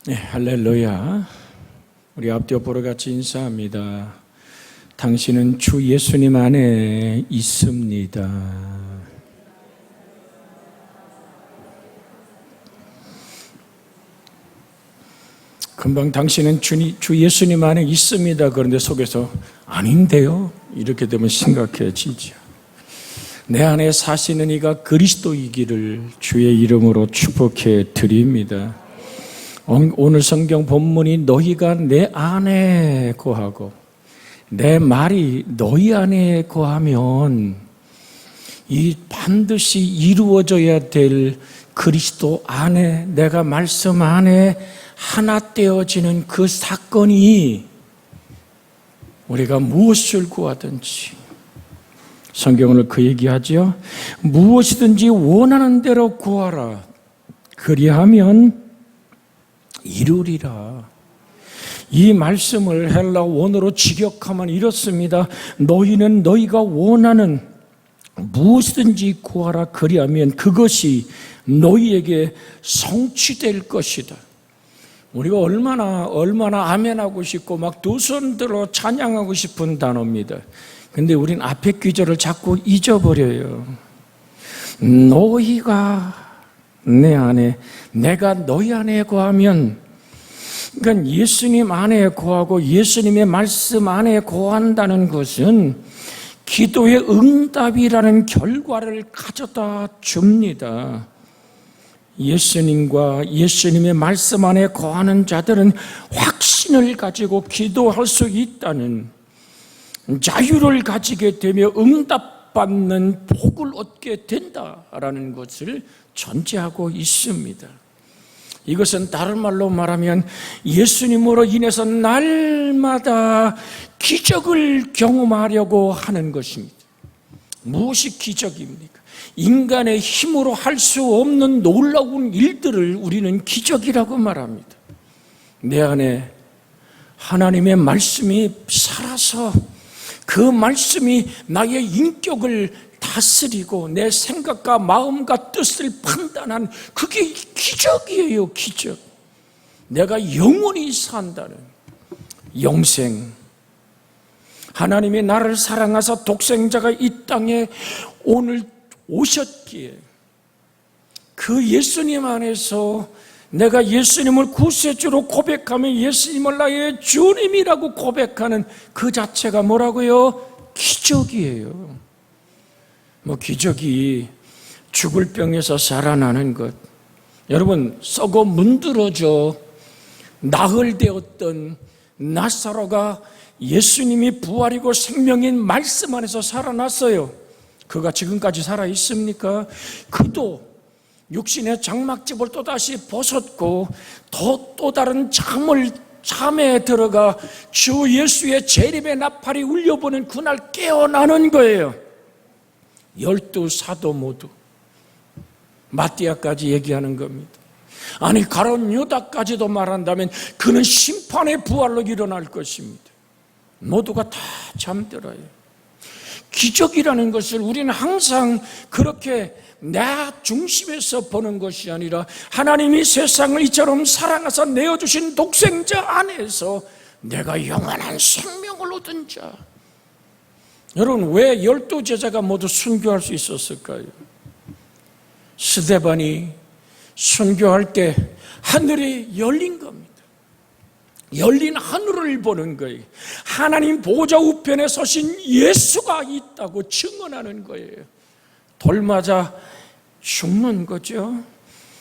네, 할렐루야. 우리 앞뒤 보러 같이 인사합니다. 당신은 주 예수님 안에 있습니다. 금방 당신은 주 예수님 안에 있습니다. 그런데 속에서 아닌데요? 이렇게 되면 심각해지죠. 내 안에 사시는 이가 그리스도이기를 주의 이름으로 축복해 드립니다. 오늘 성경 본문이 너희가 내 안에 거하고 내 말이 너희 안에 거하면 이 반드시 이루어져야 될 그리스도 안에 내가 말씀 안에 하나 되어지는 그 사건이 우리가 무엇을 구하든지 성경은 그 얘기하죠. 무엇이든지 원하는 대로 구하라. 그리하면 이루리라. 이 말씀을 헬라 원어로 직역하면 이렇습니다. 너희는 너희가 원하는 무엇이든지 구하라. 그리하면 그것이 너희에게 성취될 것이다. 우리가 얼마나 아멘하고 싶고 막 두 손 들어 찬양하고 싶은 단어입니다. 근데 우린 앞에 귀절을 자꾸 잊어버려요. 너희가 내 안에, 내가 너희 안에 거하면, 그러니까 예수님 안에 거하고 예수님의 말씀 안에 거한다는 것은 기도의 응답이라는 결과를 가져다 줍니다. 예수님과 예수님의 말씀 안에 거하는 자들은 확신을 가지고 기도할 수 있다는, 자유를 가지게 되며 응답받는 복을 얻게 된다라는 것을 전제하고 있습니다. 이것은 다른 말로 말하면 예수님으로 인해서 날마다 기적을 경험하려고 하는 것입니다. 무엇이 기적입니까? 인간의 힘으로 할 수 없는 놀라운 일들을 우리는 기적이라고 말합니다. 내 안에 하나님의 말씀이 살아서 그 말씀이 나의 인격을 다스리고 내 생각과 마음과 뜻을 판단한, 그게 기적이에요. 기적. 내가 영원히 산다는 영생. 하나님이 나를 사랑하사 독생자가 이 땅에 오늘 오셨기에 그 예수님 안에서 내가 예수님을 구세주로 고백하며 예수님을 나의 주님이라고 고백하는 그 자체가 뭐라고요? 기적이에요. 기적이 죽을 병에서 살아나는 것. 여러분, 썩어 문드러져 나흘되었던 나사로가 예수님이 부활이고 생명인 말씀 안에서 살아났어요. 그가 지금까지 살아있습니까? 그도 육신의 장막집을 또다시 벗었고 또 다른 잠에 들어가 주 예수의 재림의 나팔이 울려보는 그날 깨어나는 거예요. 12 모두 마띠아까지 얘기하는 겁니다. 아니 가룟 유다까지도 말한다면 그는 심판의 부활로 일어날 것입니다. 모두가 다 잠들어요. 기적이라는 것을 우리는 항상 그렇게 나 중심에서 보는 것이 아니라 하나님이 세상을 이처럼 사랑하사 내어주신 독생자 안에서 내가 영원한 생명을 얻은 자. 여러분, 왜 12제자가 모두 순교할 수 있었을까요? 스데반이 순교할 때 하늘이 열린 겁니다. 열린 하늘을 보는 거예요. 하나님 보좌 우편에 서신 예수가 있다고 증언하는 거예요. 돌 맞아 죽는 거죠.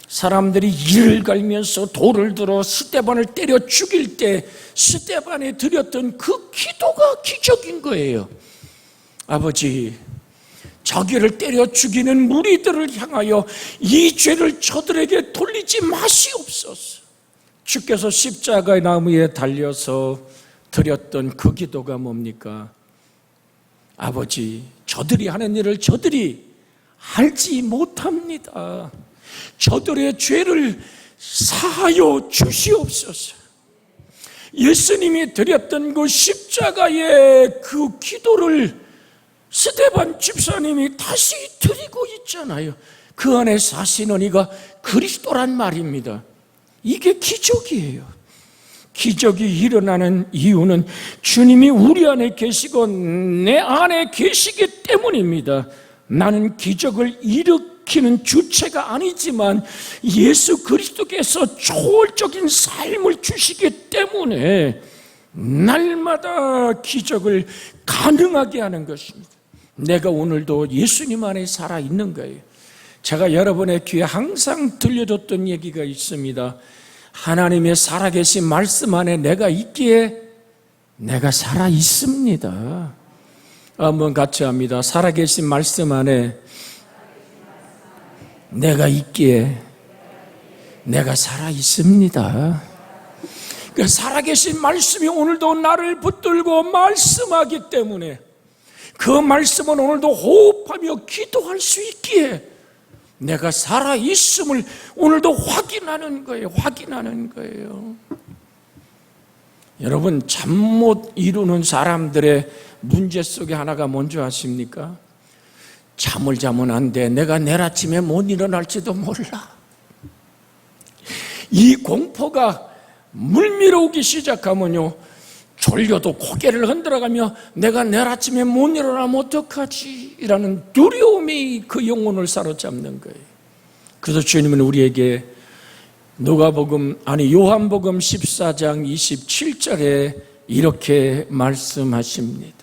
사람들이 이를 갈면서 돌을 들어 스데반을 때려 죽일 때 스데반에 드렸던 그 기도가 기적인 거예요. 아버지, 저기를 때려 죽이는 무리들을 향하여 이 죄를 저들에게 돌리지 마시옵소서. 주께서 십자가의 나무에 달려서 드렸던 그 기도가 뭡니까? 아버지, 저들이 하는 일을 저들이 알지 못합니다. 저들의 죄를 사하여 주시옵소서. 예수님이 드렸던 그 십자가의 그 기도를 스데반 집사님이 다시 드리고 있잖아요. 그 안에 사시는 이가 그리스도란 말입니다. 이게 기적이에요. 기적이 일어나는 이유는 주님이 우리 안에 계시고 내 안에 계시기 때문입니다. 나는 기적을 일으키는 주체가 아니지만 예수 그리스도께서 초월적인 삶을 주시기 때문에 날마다 기적을 가능하게 하는 것입니다. 내가 오늘도 예수님 안에 살아있는 거예요. 제가 여러분의 귀에 항상 들려줬던 얘기가 있습니다. 하나님의 살아계신 말씀 안에 내가 있기에 내가 살아있습니다. 한번 같이 합니다. 살아계신 말씀 안에 내가 있기에 내가 살아있습니다. 그러니까 살아계신 말씀이 오늘도 나를 붙들고 말씀하기 때문에 그 말씀은 오늘도 호흡하며 기도할 수 있기에 내가 살아있음을 오늘도 확인하는 거예요. 확인하는 거예요. 여러분, 잠 못 이루는 사람들의 문제 속에 하나가 뭔지 아십니까? 잠을 자면 안 돼. 내가 내일 아침에 못 일어날지도 몰라. 이 공포가 물밀어오기 시작하면요, 졸려도 고개를 흔들어가며 내가 내일 아침에 못 일어나면 어떡하지? 라는 두려움이 그 영혼을 사로잡는 거예요. 그래서 주님은 우리에게 요한복음 14장 27절에 이렇게 말씀하십니다.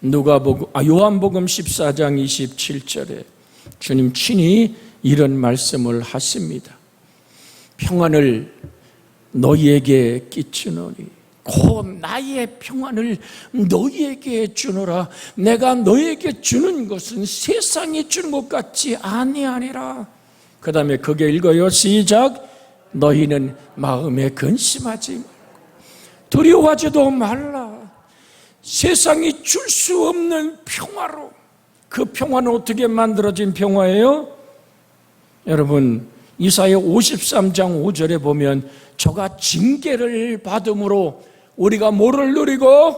요한복음 14장 27절에 주님 친히 이런 말씀을 하십니다. 평안을 너희에게 끼치노니 곧 나의 평안을 너희에게 주노라. 내가 너희에게 주는 것은 세상이 주는 것 같지 아니하니라. 그 다음에 그게 읽어요. 시작. 너희는 마음에 근심하지 말고 두려워하지도 말라. 세상이 줄 수 없는 평화로, 그 평화는 어떻게 만들어진 평화예요? 여러분, 이사야 53장 5절에 보면 저가 징계를 받음으로 우리가 뭐를 누리고?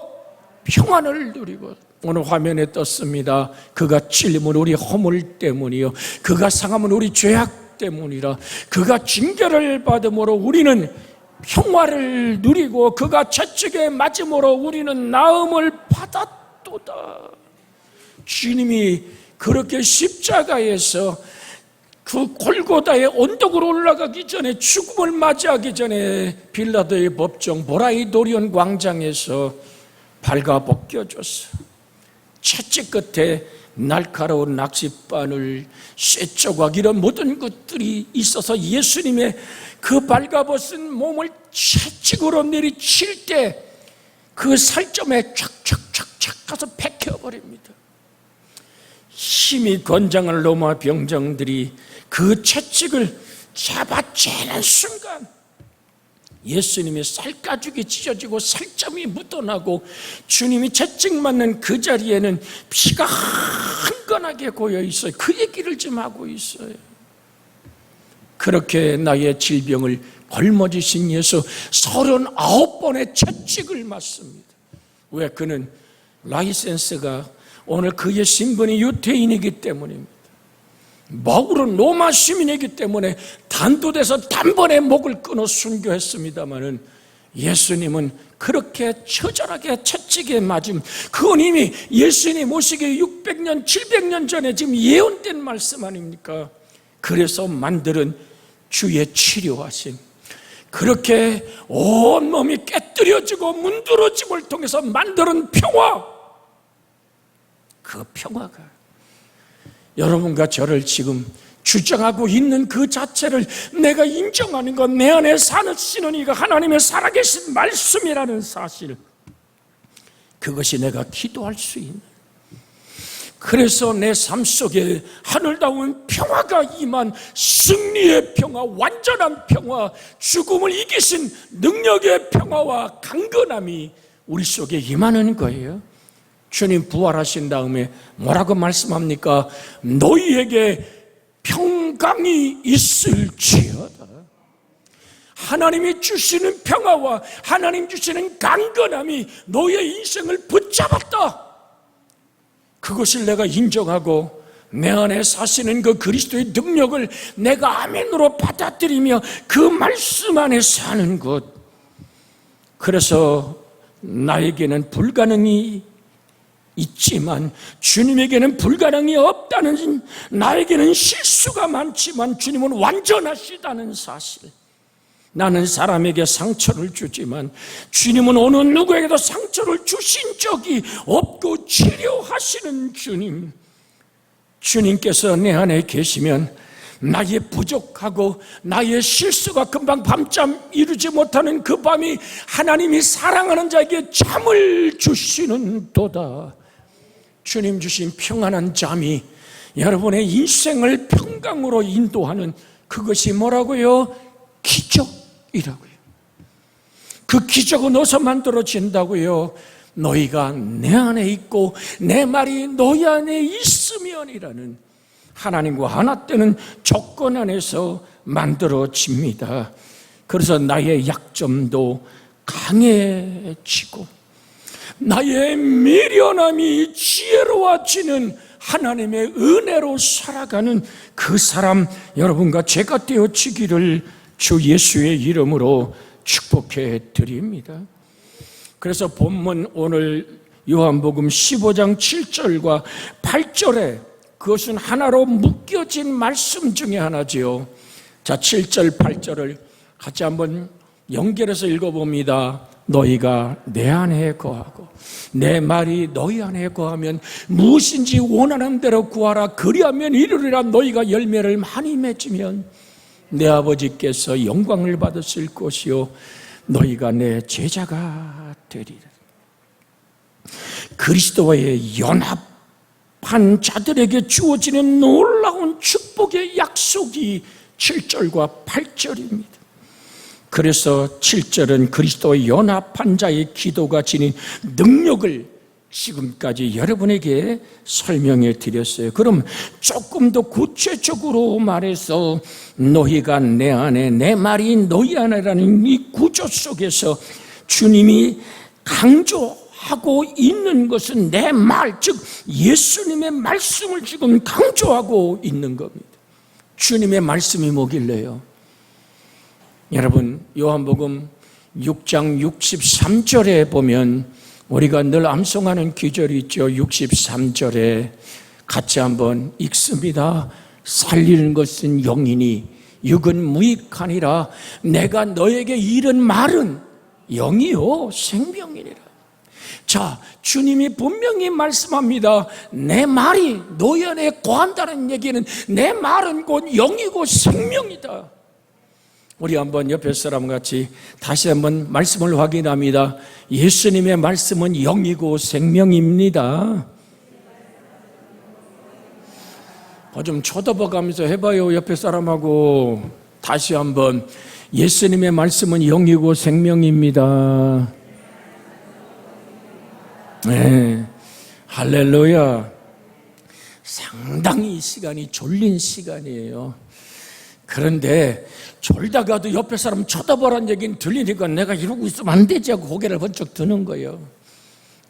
평안을 누리고. 오늘 화면에 떴습니다. 그가 찔림은 우리 허물 때문이요 그가 상함은 우리 죄악 때문이라. 그가 징계를 받음으로 우리는 평화를 누리고 그가 채찍에 맞음으로 우리는 나음을 받았도다. 주님이 그렇게 십자가에서 그 골고다의 언덕으로 올라가기 전에, 죽음을 맞이하기 전에 빌라도의 법정 보라이도리온 광장에서 발가벗겨졌어. 채찍 끝에 날카로운 낚싯바늘, 쇠조각, 이런 모든 것들이 있어서 예수님의 그 발가벗은 몸을 채찍으로 내리칠 때 그 살점에 촥촥촥촥 가서 베껴버립니다. 힘이 권장을 로마 병정들이 그 채찍을 잡아채는 순간 예수님의 살가죽이 찢어지고 살점이 묻어나고 주님이 채찍 맞는 그 자리에는 피가 한건하게 고여 있어요. 그 얘기를 좀 하고 있어요. 그렇게 나의 질병을 걸머지신 예수 39번의 채찍을 맞습니다. 왜? 그는 라이센스가, 오늘 그의 신분이 유태인이기 때문입니다. 바울은 로마 시민이기 때문에 단도돼서 단번에 목을 끊어 순교했습니다마는 예수님은 그렇게 처절하게 채찍에 맞음, 그건 이미 예수님 오시기 600년 700년 전에 지금 예언된 말씀 아닙니까? 그래서 만드는 주의 치료하심, 그렇게 온몸이 깨뜨려지고 문드러짐을 통해서 만드는 평화, 그 평화가 여러분과 저를 지금 주장하고 있는 그 자체를 내가 인정하는 것, 내 안에 사시는 이가 하나님의 살아계신 말씀이라는 사실, 그것이 내가 기도할 수 있는, 그래서 내 삶 속에 하늘다운 평화가 임한 승리의 평화, 완전한 평화, 죽음을 이기신 능력의 평화와 강건함이 우리 속에 임하는 거예요. 주님 부활하신 다음에 뭐라고 말씀합니까? 너희에게 평강이 있을지어다. 하나님이 주시는 평화와 하나님 주시는 강건함이 너의 인생을 붙잡았다. 그것을 내가 인정하고 내 안에 사시는 그 그리스도의 능력을 내가 아멘으로 받아들이며 그 말씀 안에 사는 것. 그래서 나에게는 불가능이 있지만 주님에게는 불가능이 없다는, 나에게는 실수가 많지만 주님은 완전하시다는 사실. 나는 사람에게 상처를 주지만 주님은 어느 누구에게도 상처를 주신 적이 없고 치료하시는 주님. 주님께서 내 안에 계시면 나의 부족하고 나의 실수가 금방 밤잠 이루지 못하는 그 밤이 하나님이 사랑하는 자에게 잠을 주시는 도다. 주님 주신 평안한 잠이 여러분의 인생을 평강으로 인도하는, 그것이 뭐라고요? 기적이라고요. 그 기적은 어디서 만들어진다고요? 너희가 내 안에 있고 내 말이 너희 안에 있으면이라는 하나님과 하나 되는 조건 안에서 만들어집니다. 그래서 나의 약점도 강해지고 나의 미련함이 지혜로워지는 하나님의 은혜로 살아가는 그 사람 여러분과 제가 되어지기를 주 예수의 이름으로 축복해 드립니다. 그래서 본문 오늘 요한복음 15장 7절과 8절에 그것은 하나로 묶여진 말씀 중에 하나지요. 자, 7절 8절을 같이 한번 연결해서 읽어봅니다. 너희가 내 안에 거하고 내 말이 너희 안에 거하면 무엇인지 원하는 대로 구하라. 그리하면 이루리라. 너희가 열매를 많이 맺으면 내 아버지께서 영광을 받으실 것이요 너희가 내 제자가 되리라. 그리스도와의 연합한 자들에게 주어지는 놀라운 축복의 약속이 7절과 8절입니다. 그래서 7절은 그리스도와 연합한 자의 기도가 지닌 능력을 지금까지 여러분에게 설명해 드렸어요. 그럼 조금 더 구체적으로 말해서 너희가 내 안에 내 말이 너희 안에라는 이 구조 속에서 주님이 강조하고 있는 것은 내 말, 즉 예수님의 말씀을 지금 강조하고 있는 겁니다. 주님의 말씀이 뭐길래요? 여러분, 요한복음 6장 63절에 보면 우리가 늘 암송하는 기절이 있죠. 63절에 같이 한번 읽습니다. 살리는 것은 영이니 육은 무익하니라. 내가 너에게 이른 말은 영이요 생명이니라. 자, 주님이 분명히 말씀합니다. 내 말이 너희 안에 거한다는 얘기는 내 말은 곧 영이고 생명이다. 우리 한번 옆에 사람 같이 다시 한번 말씀을 확인합니다. 예수님의 말씀은 영이고 생명입니다. 좀 쳐다봐가면서 해봐요. 옆에 사람하고 다시 한번 예수님의 말씀은 영이고 생명입니다. 네, 할렐루야. 상당히 이 시간이 졸린 시간이에요. 그런데 졸다가도 옆에 사람 쳐다보라는 얘기는 들리니까 내가 이러고 있으면 안 되지 하고 고개를 번쩍 드는 거예요.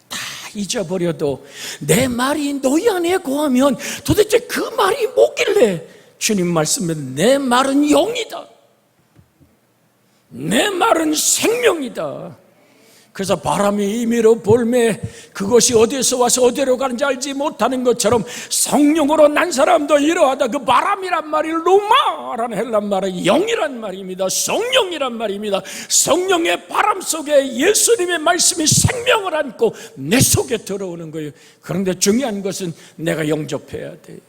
다 잊어버려도 내 말이 너희 안에 거하면 도대체 그 말이 뭐길래 주님 말씀에 내 말은 영이다. 내 말은 생명이다. 그래서 바람이 임의로 볼매 그것이 어디에서 와서 어디로 가는지 알지 못하는 것처럼 성령으로 난 사람도 이러하다. 그 바람이란 말이 루마라는 헬란 말은 영이란 말입니다. 성령이란 말입니다. 성령의 바람 속에 예수님의 말씀이 생명을 안고 내 속에 들어오는 거예요. 그런데 중요한 것은 내가 영접해야 돼요.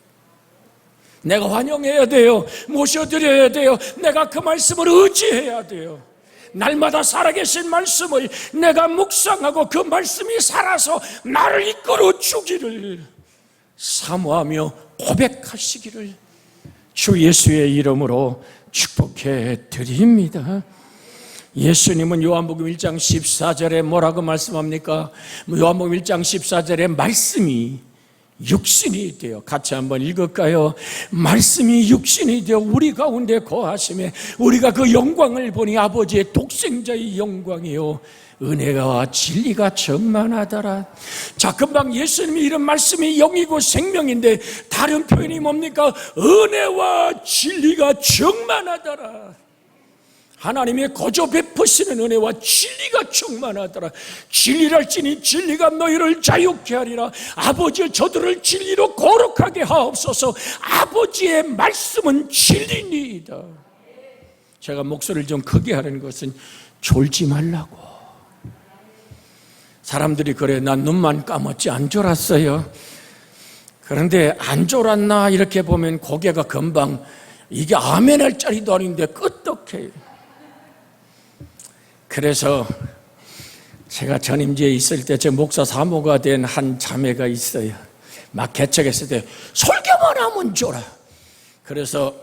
내가 환영해야 돼요. 모셔드려야 돼요. 내가 그 말씀을 의지해야 돼요. 날마다 살아계신 말씀을 내가 묵상하고 그 말씀이 살아서 나를 이끌어 주기를 사모하며 고백하시기를 주 예수의 이름으로 축복해 드립니다. 예수님은 요한복음 1장 14절에 뭐라고 말씀합니까? 요한복음 1장 14절에 말씀이 육신이 되어, 같이 한번 읽을까요? 말씀이 육신이 되어 우리 가운데 거하심에 우리가 그 영광을 보니 아버지의 독생자의 영광이요 은혜와 진리가 충만하더라. 자, 금방 예수님이 이런 말씀이 영이고 생명인데 다른 표현이 뭡니까? 은혜와 진리가 충만하더라. 하나님의 거저 베푸시는 은혜와 진리가 충만하더라. 진리랄지니 진리가 너희를 자유케 하리라. 아버지여 저들을 진리로 거룩하게 하옵소서. 아버지의 말씀은 진리니이다. 제가 목소리를 좀 크게 하는 것은 졸지 말라고. 사람들이 그래, 난 눈만 감았지 안 졸았어요. 그런데 안 졸았나 이렇게 보면 고개가 금방, 이게 아멘할 자리도 아닌데 끄떡해요. 그래서 제가 전임지에 있을 때 제 목사 사모가 된 한 자매가 있어요. 막 개척했을 때 설교만 하면 졸아. 그래서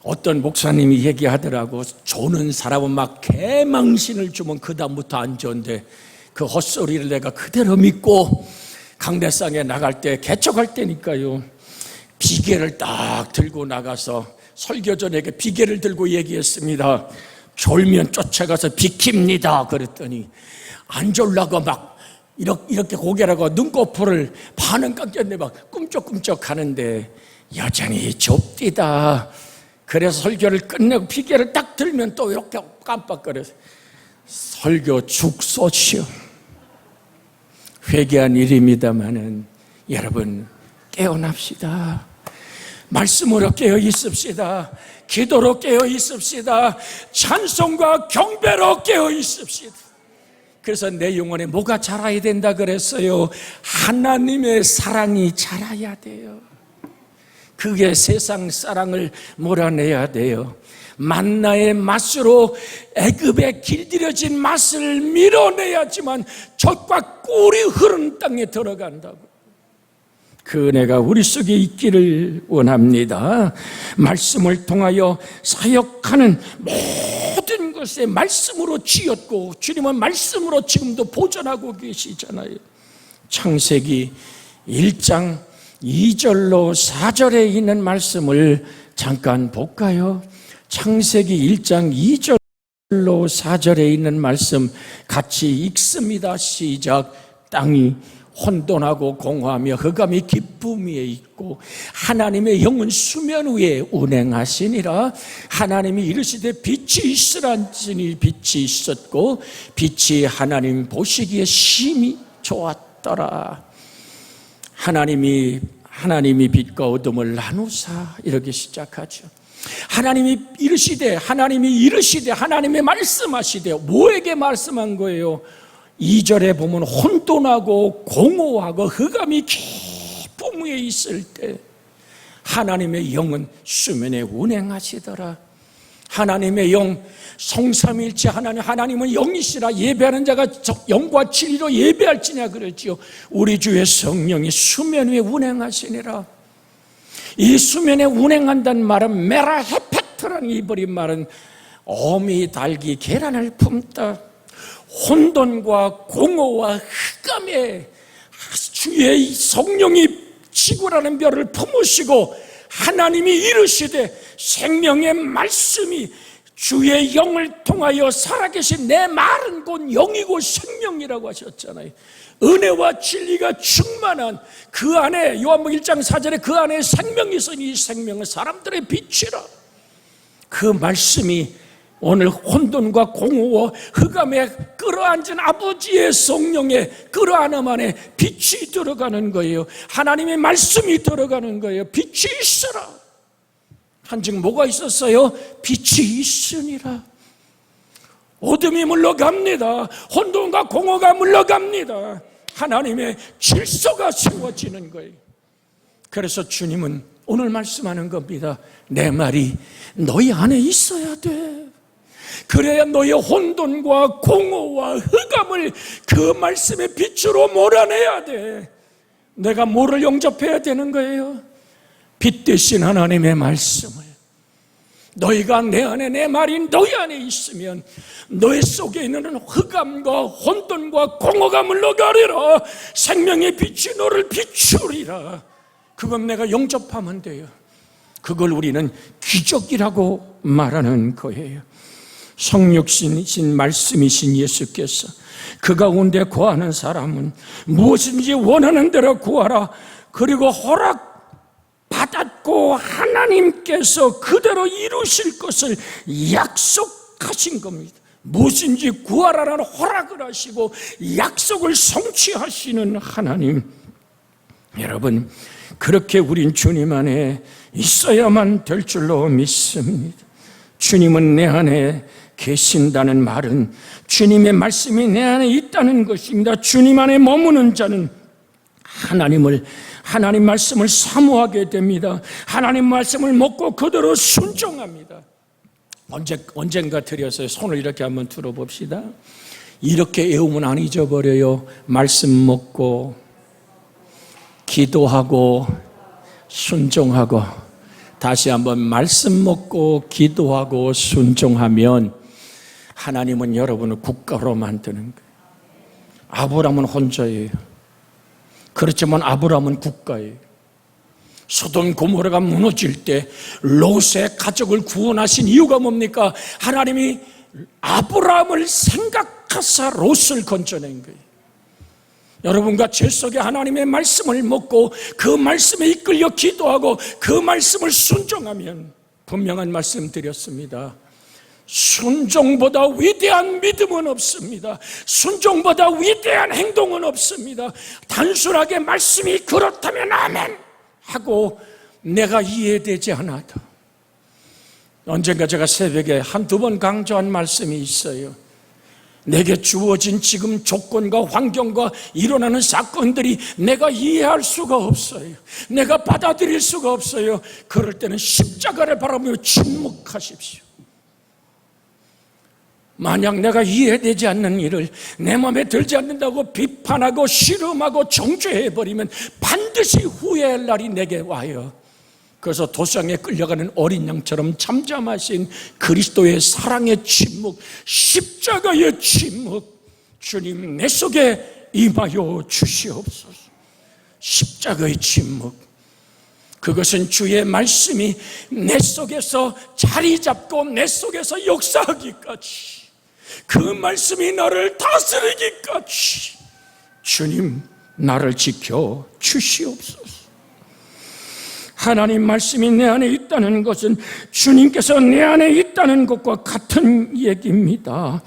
어떤 목사님이 얘기하더라고. 조는 사람은 막 개망신을 주면 그 다음부터 안 좋은데 그 헛소리를 내가 그대로 믿고 강대상에 나갈 때, 개척할 때니까요, 비계를 딱 들고 나가서 설교전에게 비계를 들고 얘기했습니다. 졸면 쫓아가서 비킵니다. 그랬더니 안 졸라고 막 이렇게 고개라고 눈꺼풀을 반은 깎였네, 막 꿈쩍꿈쩍 하는데 여전히 좁디다. 그래서 설교를 끝내고 비계를 딱 들면 또 이렇게 깜빡거려서 설교 죽소시오. 회개한 일입니다마는 여러분 깨어납시다. 말씀으로 깨어 있읍시다. 기도로 깨어 있읍시다. 찬송과 경배로 깨어 있읍시다. 그래서 내 영혼에 뭐가 자라야 된다 그랬어요? 하나님의 사랑이 자라야 돼요. 그게 세상 사랑을 몰아내야 돼요. 만나의 맛으로 애굽에 길들여진 맛을 밀어내야지만 젖과 꿀이 흐르는 땅에 들어간다고. 그 은혜가 우리 속에 있기를 원합니다. 말씀을 통하여 사역하는 모든 것에 말씀으로 지었고 주님은 말씀으로 지금도 보존하고 계시잖아요. 창세기 1장 2절로 4절에 있는 말씀을 잠깐 볼까요? 창세기 1장 2절로 4절에 있는 말씀 같이 읽습니다. 시작. 땅이 혼돈하고 공허하며 흑암이 깊음 위에 있고 하나님의 영은 수면 위에 운행하시니라. 하나님이 이르시되 빛이 있으란지니 빛이 있었고 빛이 하나님 보시기에 심히 좋았더라. 하나님이 빛과 어둠을 나누사 이렇게 시작하죠. 하나님이 이르시되 하나님이 말씀하시되 뭐에게 말씀한 거예요? 2절에 보면 혼돈하고 공허하고 흑암이 깊음 위에 있을 때 하나님의 영은 수면에 운행하시더라. 하나님의 영, 성삼일체 하나님은 영이시라. 예배하는 자가 영과 진리로 예배할지냐 그랬지요. 우리 주의 성령이 수면 위에 운행하시니라. 이 수면에 운행한다는 말은 메라헤페트라는 이 버린 말은 어미, 닭이 계란을 품다. 혼돈과 공허와 흑암에 주의 성령이 지구라는 별을 품으시고 하나님이 이르시되 생명의 말씀이 주의 영을 통하여 살아계신 내 말은 곧 영이고 생명이라고 하셨잖아요. 은혜와 진리가 충만한 그 안에 요한복음 1장 4절에 그 안에 생명이 있으니 이 생명은 사람들의 빛이라. 그 말씀이 오늘 혼돈과 공허와 흑암에 끌어앉은 아버지의 성령의 끌어안음 안에 빛이 들어가는 거예요. 하나님의 말씀이 들어가는 거예요. 빛이 있으라. 한즉 뭐가 있었어요? 빛이 있으니라. 어둠이 물러갑니다. 혼돈과 공허가 물러갑니다. 하나님의 질서가 세워지는 거예요. 그래서 주님은 오늘 말씀하는 겁니다. 내 말이 너희 안에 있어야 돼. 그래야 너의 혼돈과 공허와 흑암을 그 말씀의 빛으로 몰아내야 돼. 내가 뭐를 영접해야 되는 거예요? 빛 대신 하나님의 말씀을. 너희가 내 안에 내 말이 너희 안에 있으면 너희 속에 있는 흑암과 혼돈과 공허가 물러가리라. 생명의 빛이 너를 비추리라. 그건 내가 영접하면 돼요. 그걸 우리는 기적이라고 말하는 거예요. 성육신이신 말씀이신 예수께서 그 가운데 구하는 사람은 무엇인지 원하는 대로 구하라. 그리고 허락 받았고 하나님께서 그대로 이루실 것을 약속하신 겁니다. 무엇인지 구하라라는 허락을 하시고 약속을 성취하시는 하나님. 여러분, 그렇게 우린 주님 안에 있어야만 될 줄로 믿습니다. 주님은 내 안에 계신다는 말은 주님의 말씀이 내 안에 있다는 것입니다. 주님 안에 머무는 자는 하나님 말씀을 사모하게 됩니다. 하나님 말씀을 먹고 그대로 순종합니다. 언젠가 드려서 손을 이렇게 한번 들어봅시다. 이렇게 외우면 안 잊어버려요. 말씀 먹고 기도하고 순종하고. 다시 한번 말씀 먹고 기도하고 순종하면 하나님은 여러분을 국가로 만드는 거예요. 아브라함은 혼자예요. 그렇지만 아브라함은 국가예요. 소돔 고모라가 무너질 때 롯의 가족을 구원하신 이유가 뭡니까? 하나님이 아브라함을 생각하사 롯을 건져낸 거예요. 여러분과 제 속에 하나님의 말씀을 먹고 그 말씀에 이끌려 기도하고 그 말씀을 순종하면, 분명한 말씀 드렸습니다. 순종보다 위대한 믿음은 없습니다. 순종보다 위대한 행동은 없습니다. 단순하게 말씀이 그렇다면 아멘 하고 내가 이해되지 않아도. 언젠가 제가 새벽에 한두 번 강조한 말씀이 있어요. 내게 주어진 지금 조건과 환경과 일어나는 사건들이 내가 이해할 수가 없어요. 내가 받아들일 수가 없어요. 그럴 때는 십자가를 바라보며 침묵하십시오. 만약 내가 이해되지 않는 일을 내 마음에 들지 않는다고 비판하고 씨름하고 정죄해버리면 반드시 후회할 날이 내게 와요. 그래서 도상에 끌려가는 어린 양처럼 잠잠하신 그리스도의 사랑의 침묵, 십자가의 침묵, 주님 내 속에 임하여 주시옵소서. 십자가의 침묵, 그것은 주의 말씀이 내 속에서 자리 잡고 내 속에서 역사하기까지, 그 말씀이 나를 다스리기까지 주님 나를 지켜 주시옵소서. 하나님 말씀이 내 안에 있다는 것은 주님께서 내 안에 있다는 것과 같은 얘기입니다.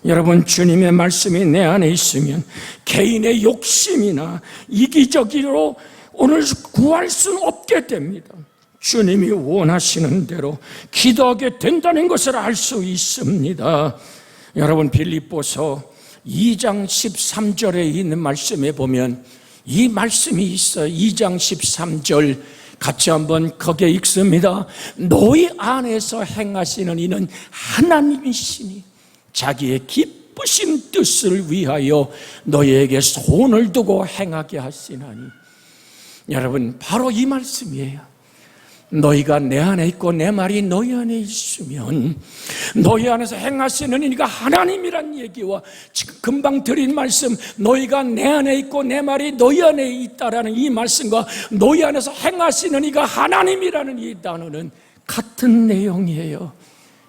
여러분, 주님의 말씀이 내 안에 있으면 개인의 욕심이나 이기적으로 오늘 구할 수는 없게 됩니다. 주님이 원하시는 대로 기도하게 된다는 것을 알 수 있습니다. 여러분, 빌립보서 2장 13절에 있는 말씀에 보면 이 말씀이 있어요. 2장 13절 같이 한번 크게 읽습니다. 너희 안에서 행하시는 이는 하나님이시니 자기의 기쁘신 뜻을 위하여 너희에게 손을 두고 행하게 하시나니. 여러분, 바로 이 말씀이에요. 너희가 내 안에 있고 내 말이 너희 안에 있으면 너희 안에서 행하시는 이가 하나님이란 얘기와 지금 금방 드린 말씀, 너희가 내 안에 있고 내 말이 너희 안에 있다라는 이 말씀과 너희 안에서 행하시는 이가 하나님이라는 이 단어는 같은 내용이에요.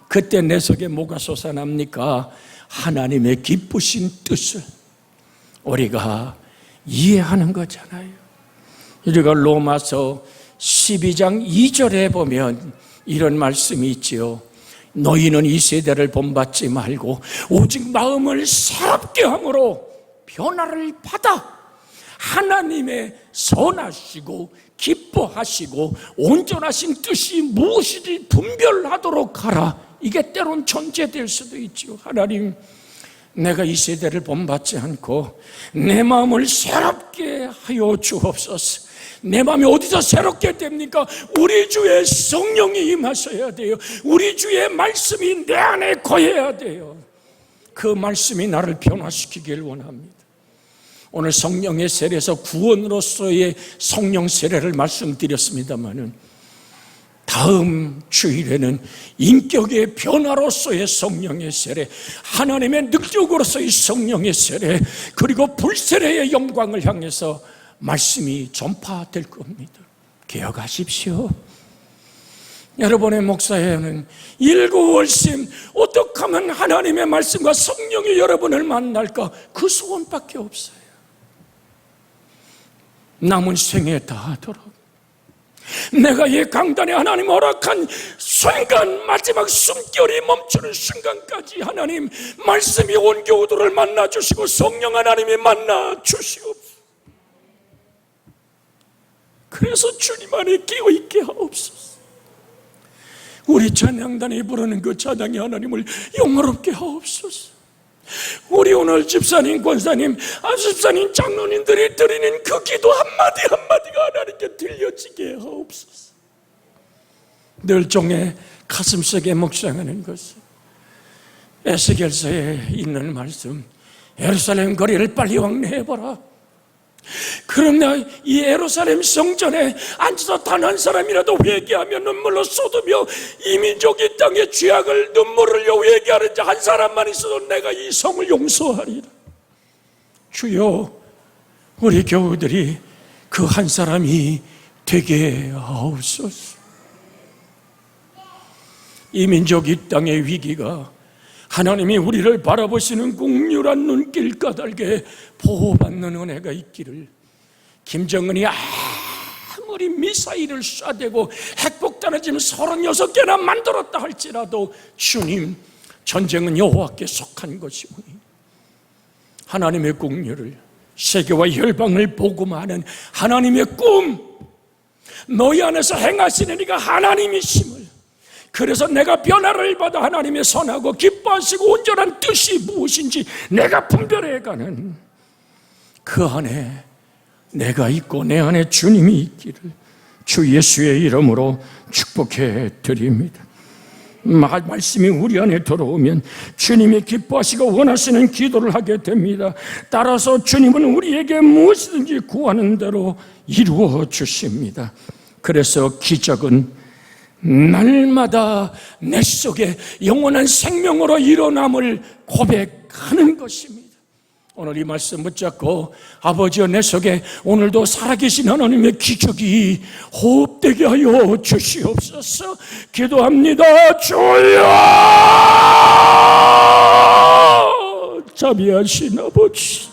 그때 내 속에 뭐가 솟아납니까? 하나님의 기쁘신 뜻을 우리가 이해하는 거잖아요. 우리가 로마서 12장 2절에 보면 이런 말씀이 있지요. 너희는 이 세대를 본받지 말고 오직 마음을 새롭게 함으로 변화를 받아 하나님의 선하시고 기뻐하시고 온전하신 뜻이 무엇인지 분별하도록 하라. 이게 때론 전제될 수도 있지요. 하나님, 내가 이 세대를 본받지 않고 내 마음을 새롭게 하여 주옵소서. 내 마음이 어디서 새롭게 됩니까? 우리 주의 성령이 임하셔야 돼요. 우리 주의 말씀이 내 안에 거해야 돼요. 그 말씀이 나를 변화시키길 원합니다. 오늘 성령의 세례에서 구원으로서의 성령 세례를 말씀드렸습니다마는 다음 주일에는 인격의 변화로서의 성령의 세례, 하나님의 능력으로서의 성령의 세례, 그리고 불세례의 영광을 향해서 말씀이 전파될 겁니다. 기억하십시오. 여러분의 목사회는 일구월심 어떻게 하면 하나님의 말씀과 성령이 여러분을 만날까, 그 소원밖에 없어요. 남은 생에 다하도록 내가 이 강단에 하나님 허락한 순간, 마지막 숨결이 멈추는 순간까지 하나님 말씀이 온 교우들을 만나주시고 성령 하나님이 만나주시옵소서. 그래서 주님 안에 끼어있게 하옵소서. 우리 찬양단이 부르는 그 찬양이 하나님을 영화롭게 하옵소서. 우리 오늘 집사님, 권사님, 안집사님, 장로님들이 드리는 그 기도 한마디 한마디가 하나님께 들려지게 하옵소서. 늘 종의 가슴속에 묵상하는 것은 에스겔서에 있는 말씀, 예루살렘 거리를 빨리 왕래해보라. 그러나 이 예루살렘 성전에 앉아서 단 한 사람이라도 회개하며 눈물로 쏟으며 이 민족이 땅의 죄악을 눈물을 흘려 회개하는 자 한 사람만 있어도 내가 이 성을 용서하리라. 주여, 우리 교우들이 그 한 사람이 되게 하옵소서. 이 민족 이 땅의 위기가 하나님이 우리를 바라보시는 국률한 눈길 까닭에 보호받는 은혜가 있기를, 김정은이 아무리 미사일을 쏴대고 핵폭탄을 지금 36개나 만들었다 할지라도 주님, 전쟁은 여호와께 속한 것이오니 하나님의 국률을, 세계와 열방을 복음하는 하나님의 꿈, 너희 안에서 행하시는 이가 하나님이심을, 그래서 내가 변화를 받아 하나님의 선하고 기뻐하시고 온전한 뜻이 무엇인지 내가 분별해가는 그 안에 내가 있고 내 안에 주님이 있기를 주 예수의 이름으로 축복해 드립니다. 말씀이 우리 안에 들어오면 주님이 기뻐하시고 원하시는 기도를 하게 됩니다. 따라서 주님은 우리에게 무엇이든지 구하는 대로 이루어 주십니다. 그래서 기적은 날마다 내 속에 영원한 생명으로 일어남을 고백하는 것입니다. 오늘 이 말씀 붙잡고 아버지여, 내 속에 오늘도 살아계신 하나님의 기적이 호흡되게 하여 주시옵소서. 기도합니다. 주여, 자비하신 아버지,